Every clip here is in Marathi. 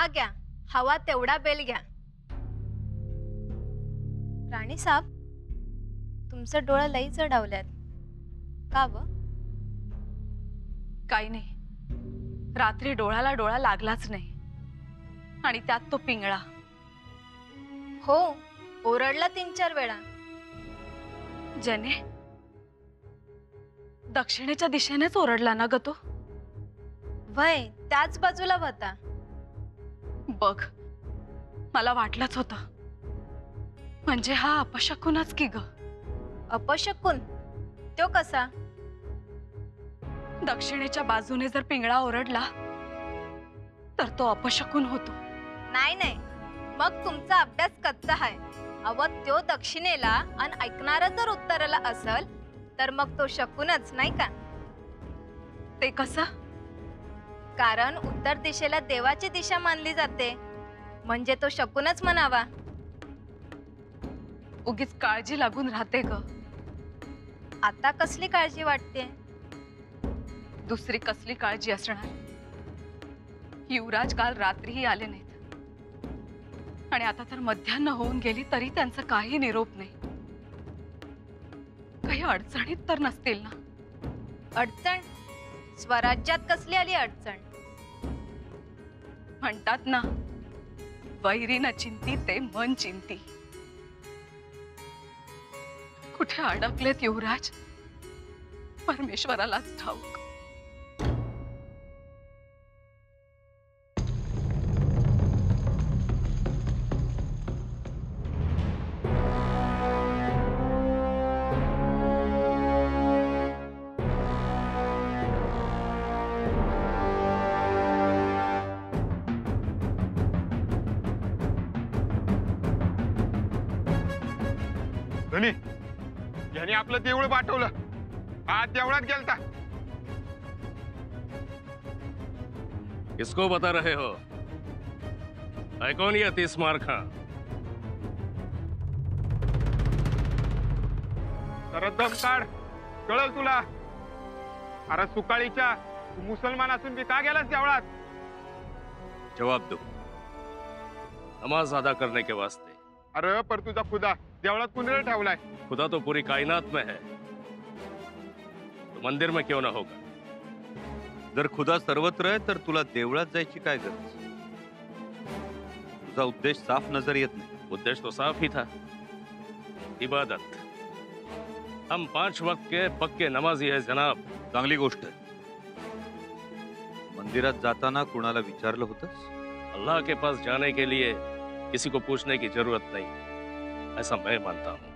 घ्या, हवा तेवढा बेल घ्या. राणी साहेब, तुमचं डोळं लई चढवल्यात. का व? काही नाही. रात्री डोळ्याला डोळा लागलाच नाही आणि त्यात तो पिंगळा. हो, ओरडला 3-4 वेळा. जने दक्षिणेच्या दिशेनेच ओरडला ना ग तो. वय त्याच बाजूला होता. बघ, मला वाटलंच होतं. म्हणजे हा अपशकुनच की ग. अपशकुन? तो कसा? दक्षिणेच्या बाजूने जर पिंगळा ओरडला तर तो अपशकुन होतो. नाही नाही, मग तुमचा अभ्यास कच्चा आहे. अव तो दक्षिणेला आणि ऐकणारा जर उत्तरेला असेल तर मग तो शकुनच नाही का? ते कसं? कारण उत्तर दिशेला देवाची दिशा मानली जाते, म्हणजे तो शकुनच म्हणावा. उगीच काळजी लागून राहते ग. आता कसली काळजी वाटते? दुसरी कसली काळजी असणार? युवराज काल रात्रीही आले नाहीत आणि आता तर मध्यान्ह होऊन गेली तरी त्यांचा काही निरोप नाही. काही अडचणीत तर नसतील ना? अडचण? स्वराज्यात कसली आली अडचण? म्हणतात ना, वैरी न चिंती ते मन चिंती. कुठे अडकलेत युवराज, परमेश्वरालाच ठाऊक. धनी, याने आपलं देऊळ पाठवलं. आज देवळात गेलता. किसको बता रहे हो? है कौन ये 30 मार खां? तर दम काढ, कळल तुला. अरे सुकाळीच्या, तू मुसलमान असून बी का गेलास देवळात? जवाब दो. नमाज अदा करने के वास्ते. अरे पर तुझा खुदा देवळात कुणीला ठेवलाय? खुदा तो पूरी कायनात में है, तो मंदिर में क्यों ना होगा? जर खुदा सर्वत्र आहे तर तुला देवळात जायची काय गरज? तुझा उद्देश साफ नजर येत नाही. उद्देश्य तो साफ ही था, इबादत. हम 5 वक्त के पक्के नमाजी है जनाब. चांगली गोष्ट आहे. मंदिरात जाताना कुणाला विचारलं होतंस? अल्लाह के पास जाने के लिए किसी को पूछने की जरूरत नहीं, ऐसा मैं मानता हूँ.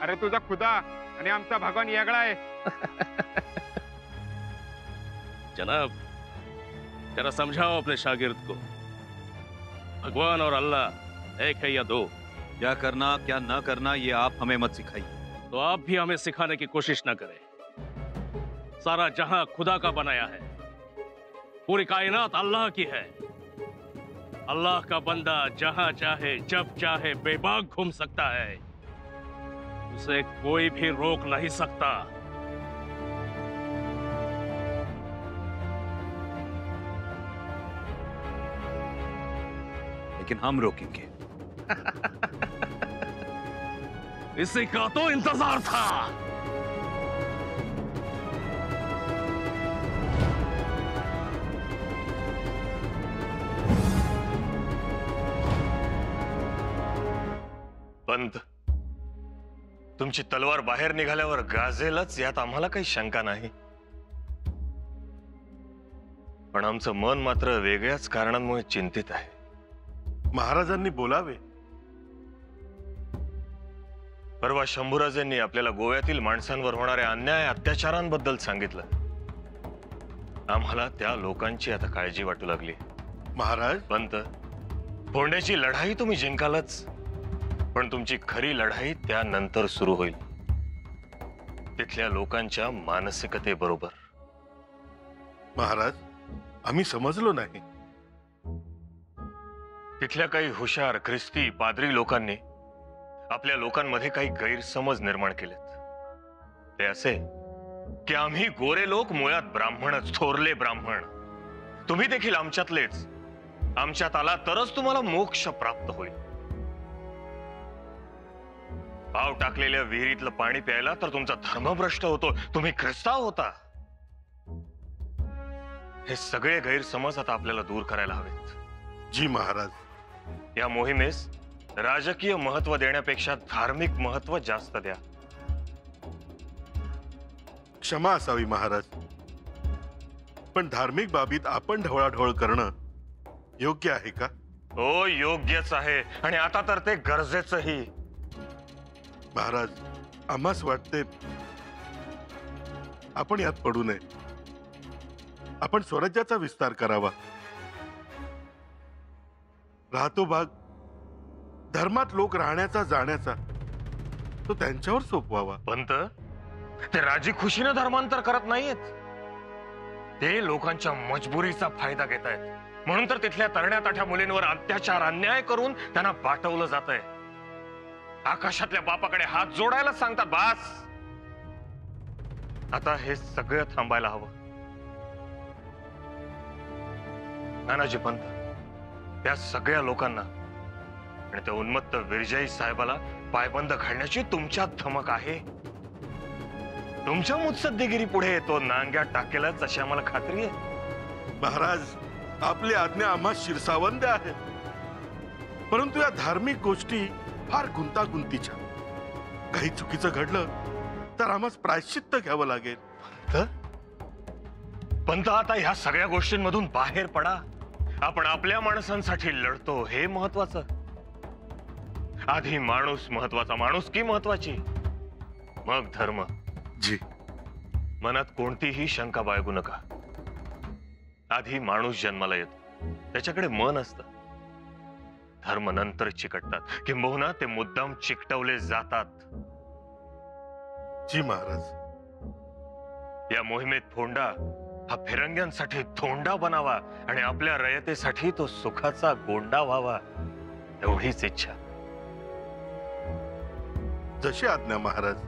अरे तुझा खुदा आणि आमचा भगवान वेगळा आहे. जनाब, जरा समझाओ अपने शागिर्द को, भगवान और अल्लाह एक है या दो? क्या करना क्या न करना ये आप हमें मत सिखाइए. तो आप भी हमें सिखाने की कोशिश न करें. सारा जहां खुदा का बनाया है, पूरी कायनात अल्लाह की है. अल्लाह का बंदा जहां चाहे जब चाहे बेबाक घूम सकता है, उसे कोई भी रोक नहीं सकता. लेकिन हम रोकेंगे. इसी का तो इंतजार था. पंत, तुमची तलवार बाहेर निघाल्यावर गाजेलच यात आम्हाला काही शंका नाही. पण आमचं मन मात्र वेगळ्याच कारणांमुळे चिंतित आहे. महाराजांनी बोलावे. परवा शंभूराजांनी आपल्याला गोव्यातील माणसांवर होणाऱ्या अन्याय अत्याचारांबद्दल सांगितलं. आम्हाला त्या लोकांची आता काळजी वाटू लागली. महाराज, पंत, फोंड्याची लढाई तुम्ही जिंकालच, पण तुमची खरी लढाई त्यानंतर सुरू होईल, तिथल्या लोकांच्या मानसिकतेबरोबर. महाराज, आम्ही समजलो नाही. तिथल्या काही हुशार ख्रिस्ती पाद्री लोकांनी आपल्या लोकांमध्ये काही गैरसमज निर्माण केलेत. ते असे की आम्ही गोरे लोक मुळात ब्राह्मणच, थोरले ब्राह्मण, तुम्ही देखील आमच्यातलेच. आमच्यात आला तरच तुम्हाला मोक्ष प्राप्त होईल. पाव टाकलेल्या विहिरीतलं पाणी प्यायला तर तुमचा धर्म भ्रष्ट होतो. तुम्ही ख्रिस्ताव होता. हे सगळे गैरसमज आता आपल्याला दूर करायला हवेत. जी महाराज. या मोहिमेस राजकीय महत्व देण्यापेक्षा धार्मिक महत्व जास्त द्या. क्षमा असावी महाराज, पण धार्मिक बाबीत आपण ढवळाढवळ करणं योग्य आहे का? हो, योग्यच आहे. आणि आता तर ते गरजेचंही. महाराज, आम्हास वाटते आपण यात पडू नये. आपण स्वराज्याचा विस्तार करावा. राहतो भाग धर्मात लोक राहण्याचा जाण्याचा तो त्यांच्यावर सोपवावा. पंत, ते राजी खुशीनं धर्मांतर करत नाहीयेत. ते लोकांच्या मजबुरीचा फायदा घेत आहेत. म्हणून तर तिथल्या तरण्या ताठ्या मुलींवर अत्याचार अन्याय करून त्यांना पाठवलं जात आहे. आकाशातल्या बापाकडे हात जोडायला सांगतात. बास, आता हे सगळं थांबायला हवं. नानाजी पंत, त्या सगळ्या लोकांना आणि त्या उन्मत्त विरजाई साहेबाला पायबंद घालण्याची तुमच्यात धमक आहे. तुमच्या मुत्सद्देगिरी पुढे तो नांग्या टाकेलच अशी आम्हाला खात्री आहे. महाराज, आपली आज्ञा आम्हा शिरसावंद आहे. परंतु या धार्मिक गोष्टी फार गुंतागुंतीच्या. काही चुकीचं घडलं तर आम्हास प्रायश्चित्त घ्यावं लागेल. पंत, आता ह्या सगळ्या गोष्टींमधून बाहेर पडा. आपण आपल्या माणसांसाठी लढतो हे महत्वाचं. आधी माणूस महत्वाचा, माणुसकी महत्वाची, मग धर्म. जी. मनात कोणतीही शंका बाळगू नका. आधी माणूस जन्माला येतो, त्याच्याकडे मन असतं. धर्म नंतर चिकटतात, किंबहुना ते मुद्दाम चिकटवले जातात. जी महाराज. या मोहिमेत फोंडा हा फिरंग्यांसाठी धोंडा बनावा आणि आपल्या रयतेसाठी तो सुखाचा गोंडा व्हावा, एवढीच इच्छा. जशी आज्ञा महाराज.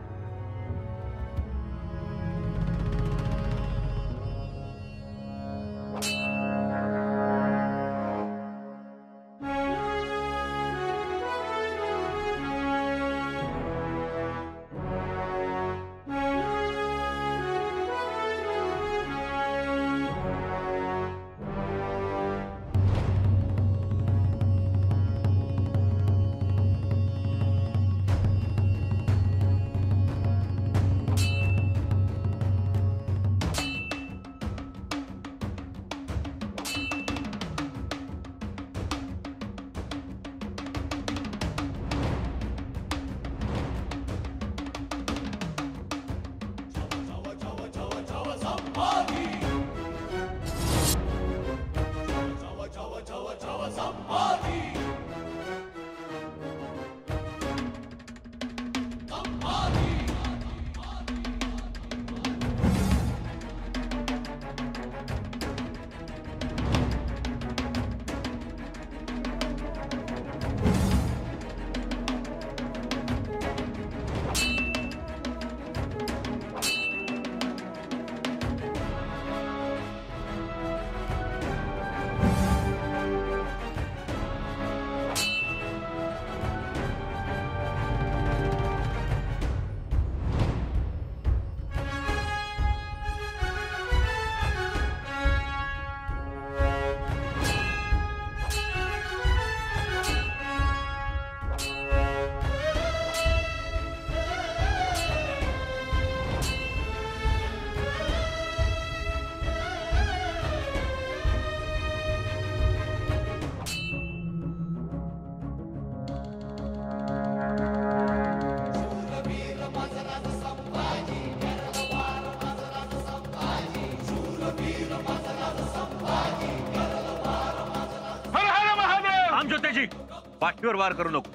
पाठीवर वार करू नको.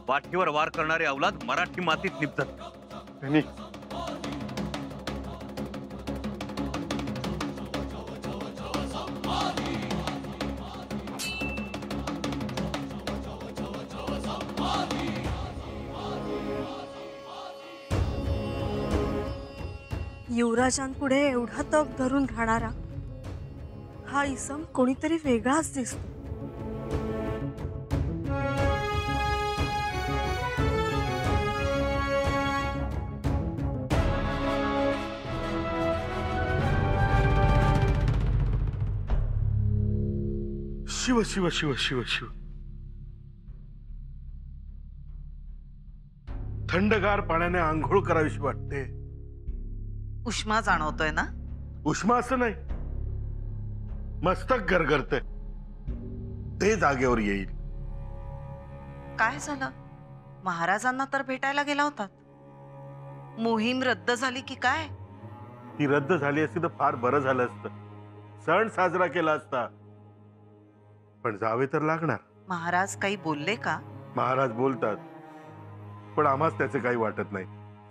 पाठीवर वार करणारे अवलाद मराठी मातीत निपतात. युवराजांपुढे एवढा तग धरून राहणारा हा इसम कोणीतरी वेगळाच दिसतो. शिव शिव शिव शिव शिव. थंडगार पाण्याने आंघोळ करावीशी वाटते. उष्मा जाणवतोय ना? उष्मा असं नाही, मस्तक गरगरते. ते जागेवर येईल. काय झालं? महाराजांना तर भेटायला गेला होतात. मोहीम रद्द झाली की काय? ती रद्द झाली असती तर फार बरं झालं असतं. सण साजरा केला असता. पण जावे तर लागणार. महाराज काही बोलले का? महाराज बोलतात, पण आम्हाच त्याचे काही वाटत नाही.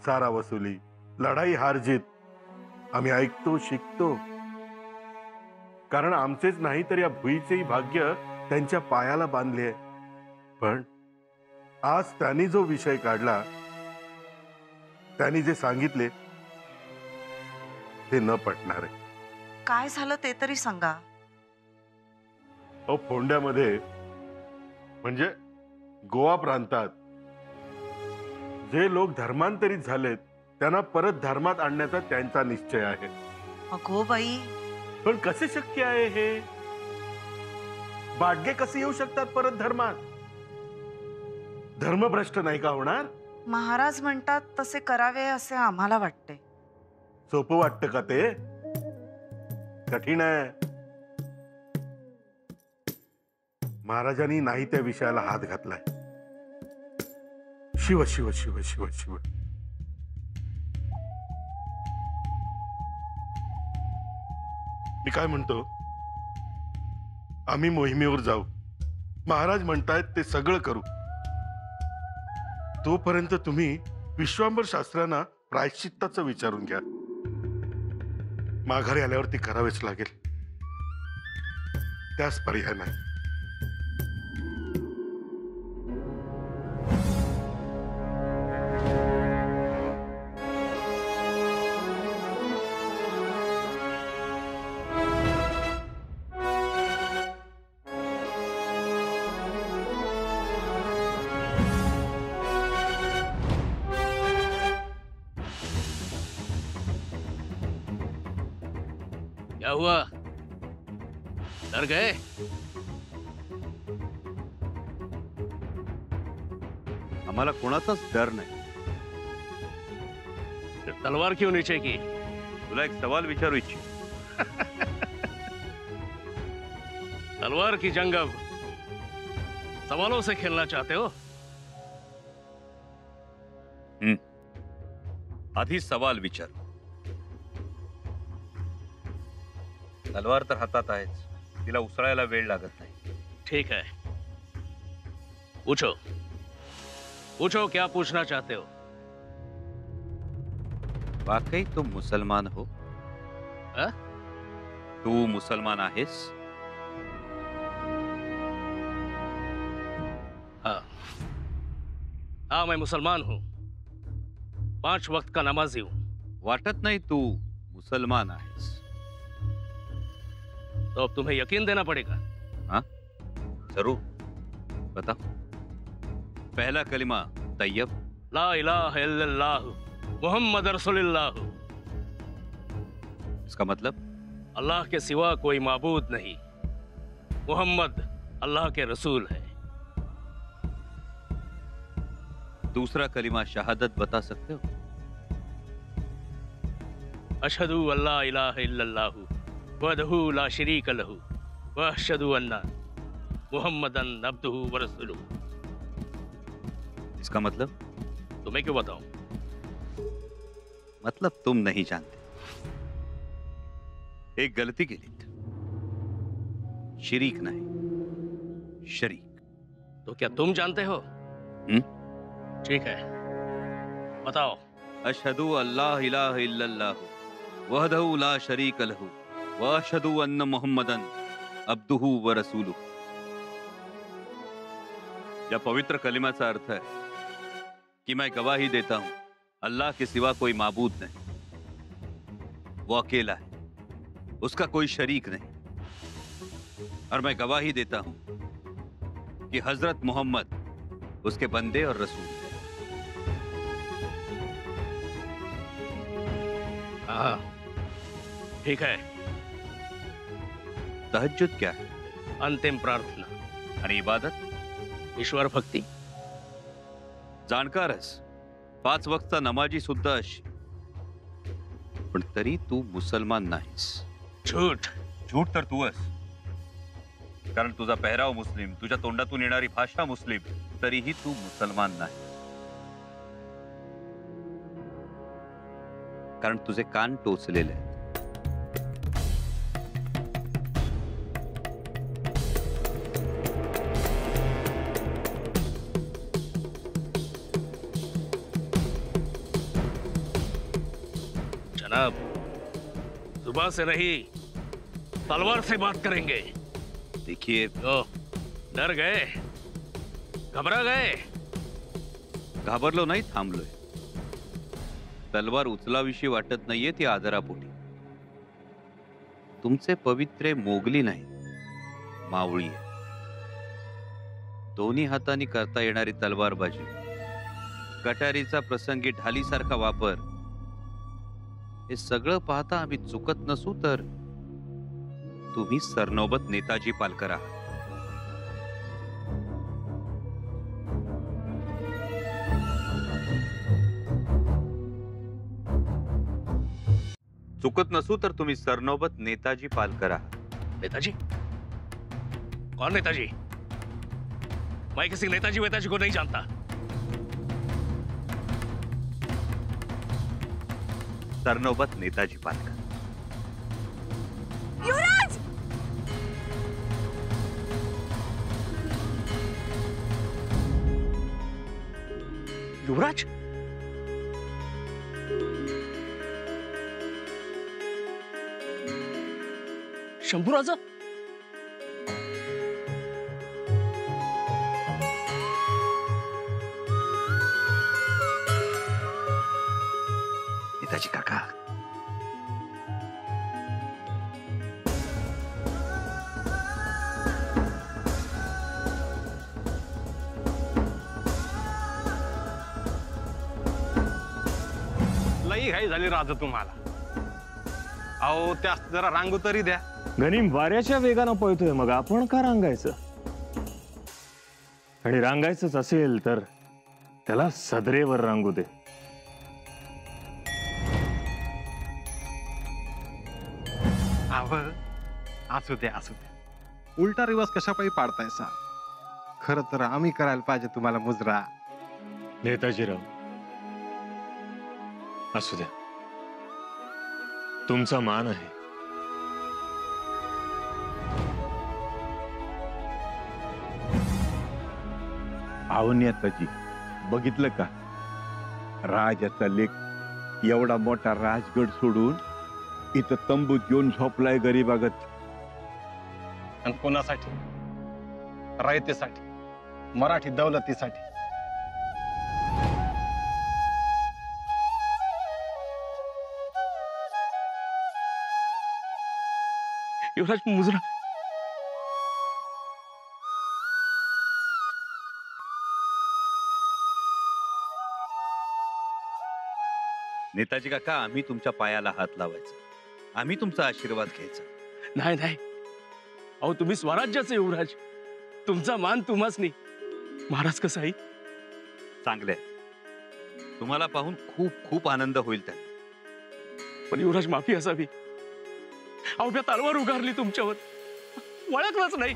सारा वसुली, लढाई हार जीत आम्ही ऐकतो, शिकतो. कारण आमचेच नाही तर या भुईचेही भाग्य त्यांच्या पायाला बांधले आहे. पण आज त्यांनी जो विषय काढला, त्यांनी जे सांगितले ते न पटणार आहे. काय झालं ते तरी सांगा. फोंड्यामध्ये म्हणजे गोवा प्रांतात जे लोक धर्मांतरित झालेत त्यांना परत धर्मात आणण्याचा त्यांचा निश्चय आहे. अगो बाई, पण कसे शक्य आहे हे? बाडगे कसे येऊ शकतात परत धर्मात? धर्मभ्रष्ट नाही का होणार? महाराज म्हणतात तसे करावे असे आम्हाला वाटते. सोपं वाटतं का ते? कठीण आहे. महाराजांनी नाही त्या विषयाला हात घातलाय. शिव शिव शिव शिव शिव. मी काय म्हणतो, आम्ही मोहिमेवर जाऊ. महाराज म्हणतायत ते सगळं करू. तोपर्यंत तुम्ही विश्वांबर शास्त्रांना प्रायश्चित्ताचं विचारून घ्या. माघारी आल्यावरती करावेच लागेल. त्यास पर्याय नाही. क्या हुआ? डर गए? आम्हाला कोणाचाच डर नाही. फिर तलवार क्यों नीचे की? तुला एक सवाल विचारू इच्छित. तलवार की जंग अब सवालों से खेलना चाहते हो? आधी सवाल विचार. तलवार तर हातात आहेच, तिला उसळायला वेळ लागत नाही. ठीक है, पूछो पूछो, क्या पूछना चाहते हो? वाकई तुम मुसलमान हो? हा? तू मुसलमान आहेस? हाँ हाँ, मैं मुसलमान हूं. 5 वक्त का नमाजी हूं. वाटत नाही तू मुसलमान आहेस. तो अब तुम्हें यकीन देना पड़ेगा. हाँ जरूर, बताओ. पहला कलिमा तैयब. ला इलाहा इल्लल्लाह मुहम्मद रसूलुल्लाह. इसका मतलब? अल्लाह के सिवा कोई माबूद नहीं. मुहम्मद अल्लाह के रसूल है. दूसरा कलिमा शहादत बता सकते हो? अशहदु अल्ला इलाहा इल्लल्लाह वहदहु ला शरीक लहु व अशहदु अन्ना मुहम्मदन अब्दुहु व रसूलुहु. इसका मतलब? तुम्हें क्यों बताऊं? मतलब तुम नहीं जानते. एक गलती केलीत. शरीक नहीं, शरीक. तो क्या तुम जानते हो? ठीक है, बताओ. अशहदु अल्लाह इलाहा इल्लल्लाह वहदहु ला शरीक लहु व अशहदु अन्न मुहम्मदन अब्दुहु व रसूलुहु. या पवित्र कलिमाचा अर्थ है कि मैं गवाही देता हूं अल्लाह के सिवा कोई माबूद नहीं. वो अकेला है, उसका कोई शरीक नहीं. और मैं गवाही देता हूं कि हजरत मोहम्मद उसके बंदे और रसूल हैं। हाँ, ठीक है। तहज्जुद क्या है? अंतिम प्रार्थना आणि इबादत? ईश्वर भक्ती. जाणकारच 5 वक्तचा नमाजी सुद्धा अशी, पण तरी तू मुसलमान नाहीस. झूठ. झूठ तर तू आहेस, कारण तुझा पेहराव मुस्लिम, तुझ्या तोंडातून येणारी भाषा मुस्लिम, तरीही तू मुसलमान नाही. कारण तुझे कान टोचलेले आहेत. जनाब, जुबान से नहीं तलवार से बात करेंगे. देखिए, ओ, डर गए, घबरा गए? घाबरलो नाही, थांबलोय. तलवार उचलाविषयी वाटत नाहीये, ती आदरापोटी. तुमचे पवित्रे मोगली नाही, मावळी आहे. दोन्ही हातांनी करता येणारी तलवारबाजी, कटारीचा प्रसंगी ढालीसारखा वापर, हे सगळं पाहता आम्ही चुकत नसू तर तुम्ही सरनौबत नेताजी पालकर आहात. चुकत नसू तर तुम्ही सरनौबत नेताजी पालकर आहात. नेताजी? कौन नेताजी? मैं किसी नेताजी वेताजी को नहीं जानता. सरनौबत नेताजी पालकर. युवराज! युवराज? शंभूराजा? नेताजी काका, लई घाई झाली राजा तुम्हाला. अहो, त्या जरा रांगू तरी द्या. गनिम वाऱ्याच्या वेगानं पळतोय, मग आपण का रांगायचं? आणि रांगायचंच असेल तर त्याला सदरेवर रांगू दे. असू द्या असू द्या. उलटा रिवाज कशापायी पाडतायसा? खरं तर आम्ही करायला पाहिजे तुम्हाला मुजरा. नेताजीराव, असू द्या, तुमचा मान आहे. अहो नेताजी, बघितलं का? राजाचा लेक एवढा मोठा राजगड सोडून इथं तंबूत घेऊन झोपलाय गरीबागत. आणि कोणासाठी? रयतेसाठी, मराठी दौलतीसाठी. युवराज, मुजरा. नेताजी काका, आम्ही तुमच्या पायाला हात लावायचा, आम्ही तुमचा आशीर्वाद घ्यायचा. नाही नाही, अहो तुम्ही स्वराज्याचे युवराज, तुमचा मान तुम्हाच नाही. महाराज कसं आहे? चांगले, तुम्हाला पाहून खूप खूप आनंद होईल त्यांना. पण युवराज, माफी असावी. अहो मी तलवार उगारली तुमच्यावर, ओळखलंच नाही.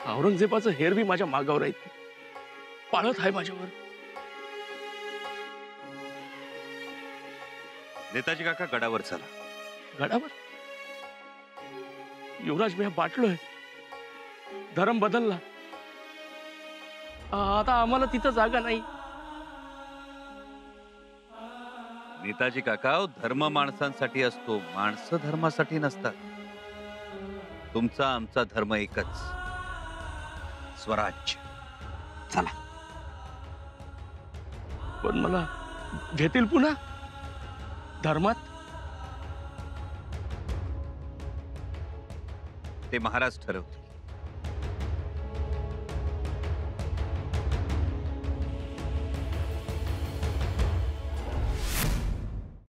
औरंगजेबाचं हेर बी माझ्या मागावर आहे, पाळत आहे माझ्यावर. नेताजी काका, गडावर चला. गडावर? युवराज, मी बाटलोय, धर्म बदलला, आता आम्हाला तिथं जागा नाही. नेताजी काका, धर्म माणसांसाठी असतो, माणसं धर्मासाठी नसतात. तुमचा आमचा धर्म एकच, स्वराज्य. चला. पण मला घेतील पुन्हा धर्मात? ते महाराज ठरवतील.